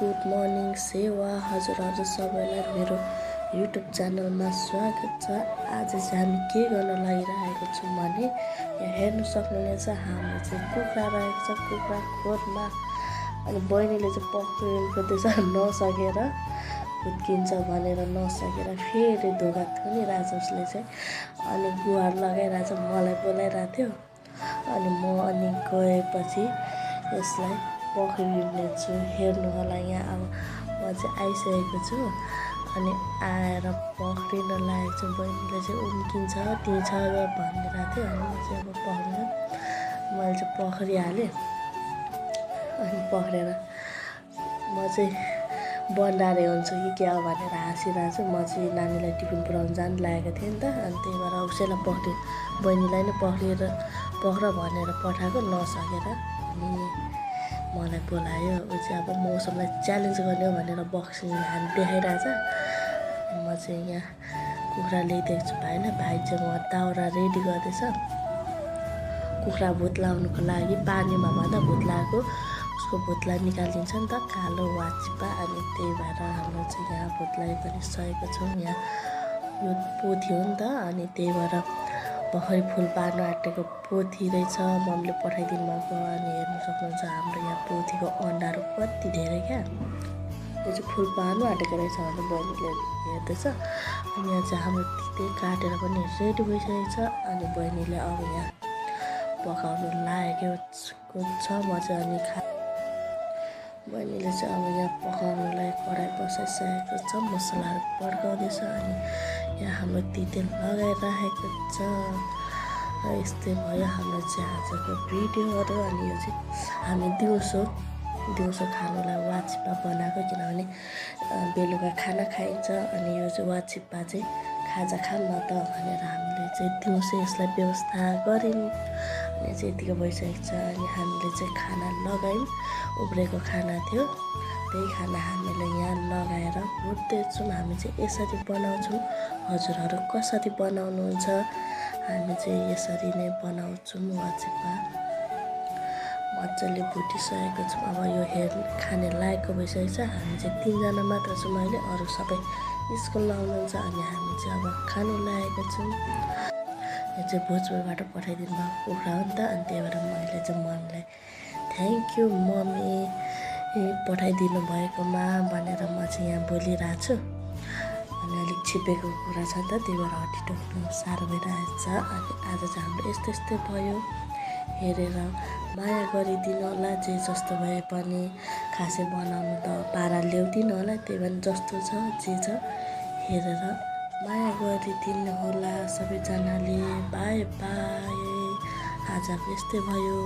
Good morning सेवा हजुरहरू सबैलाई मेरो युट्युब च्यानलमा स्वागत छ। आज चाहिँ हामी के गर्न लागिरहेको छौँ भने यहाँ हेर्न सक्नुहुनेछ हाम्रो चाहिँ कुखुरा रहेको छ कुखुरा खोरमा। अनि बहिनीले चाहिँ पक्रिनु खोज्दैछ नसकेर हुत्किन्छ भनेर नसकेर फेरि धोका थुनिरहेछ उसले चाहिँ। अनि गुहार लगाइरहेछ मलाई बोलाइरहेको थियो। अनि म गएपछि यसलाई पक्रिने छु। हेर्नु होला यहाँ अब म चाहिँ आइसकेको छु। अनि आएर पक्रिन लागेको छु। बहिनीले चाहिँ उम्किन्छ त्यही छ भनिरहेको थियो। अनि म चाहिँ अब पक्रिनु मैले चाहिँ पक्रिहालेँ। अनि पक्रेर म चाहिँ बन्डारे हुन्छु कि क्या भनेर हाँसिरहेको छु। म चाहिँ नानीलाई टिफिन पुऱ्याउनु जानु लागेको थिएँ नि त। अनि त्यही भएर उसैलाई बहिनीलाई नै पक्र भनेर पठाएको नसकेर। अनि मलाई बोलायो। ऊ चाहिँ अब म उसलाई च्यालेन्ज गर्ने हो भनेर बक्सिङ हान देखाइरहेछ। म चाहिँ यहाँ कुखुरा ल्याइदिएको छु भाइलाई। भाइ चाहिँ म दाउरा रेडी गर्दैछ कुखुरा भुत्लाउनुको लागि। पानीमा भन्दा भुत्लाएको उसको भुत्ला निकालिदिन्छ नि त कालो वाचिपा। अनि त्यही भएर हाम्रो चाहिँ यहाँ भुत्लाई पनि सकेको छौँ। यहाँ यो पोथी हो नि त। अनि त्यही भएर भर्खरै फुल पार्नु आँटेको पोथी रहेछ मम्मीले पठाइदिनु भएको। अनि हेर्नु सक्नुहुन्छ हाम्रो यहाँ पोथीको अन्डाहरू कति धेरै क्या। यो चाहिँ फुल पार्नु आँटेको रहेछ भनेर बहिनीले हेर्दैछ। अनि यहाँ चाहिँ हाम्रो तिते काटेर पनि रेडी भइसकेको छ। अनि बहिनीले अब यहाँ पकाउनु लागेको छ। म चाहिँ अनि बहिनीले चाहिँ अब यहाँ पकाउनुलाई कराई बसाइसकेको छ। मसलाहरू पड्काउँदैछ। अनि यहाँ हाम्रो तिते लगाइराखेको छ। यस्तै भयो हाम्रो चाहिँ आजको भिडियोहरू। अनि यो चाहिँ हामी दिउँसो खानुलाई वाचिपा बनाएको किनभने बेलुका खाना खाइन्छ। अनि यो चाहिँ वाचिपा चाहिँ खाजा खाऊँ न त भनेर हामीले चाहिँ दिउँसो यसलाई व्यवस्था गऱ्यौँ। अनि चाहिँ यतिको भइसकेको छ। अनि हामीले चाहिँ खाना लगायौँ। उब्रेको खाना थियो त्यही खाना हामीले यहाँ लगाएर भुट्दैछौँ। हामी चाहिँ यसरी बनाउँछौँ। हजुरहरू कसरी बनाउनुहुन्छ? हामी चाहिँ यसरी नै बनाउँछौँ वाचिपा। मजाले भुटिसकेको छौँ। अब यो खाने लायकको भइसकेको छ। हामी चाहिँ 3जना मात्र छौँ अहिले। अरू सबै स्कुल आउनुहुन्छ। अनि हामी चाहिँ अब खानु लागेको छौँ। यो चाहिँ भोजपुरबाट पठाइदिनु भएको कुखुरा हो नि त। अनि त्यही भएर मैले चाहिँ मम्मीलाई थ्याङ्क यू मम्मी पठाइदिनु भएकोमा भनेर म चाहिँ यहाँ बोलिरहेको छु। अनि अलिक छिपेको कुरा छ नि त त्यही भएर हड्डी टोक्नु साह्रो भइरहेको छ। अनि आज चाहिँ हाम्रो यस्तै भयो। हेरेर माया गरिदिनु होला। जे जस्तो भए पनि खासै बनाउनु त पारा ल्याउदिनँ होला। त्यही भएर जस्तो छ जे छ हेरेर माया गरिदिनु होला सबैजनाले। By by. आजको यस्तै भयो।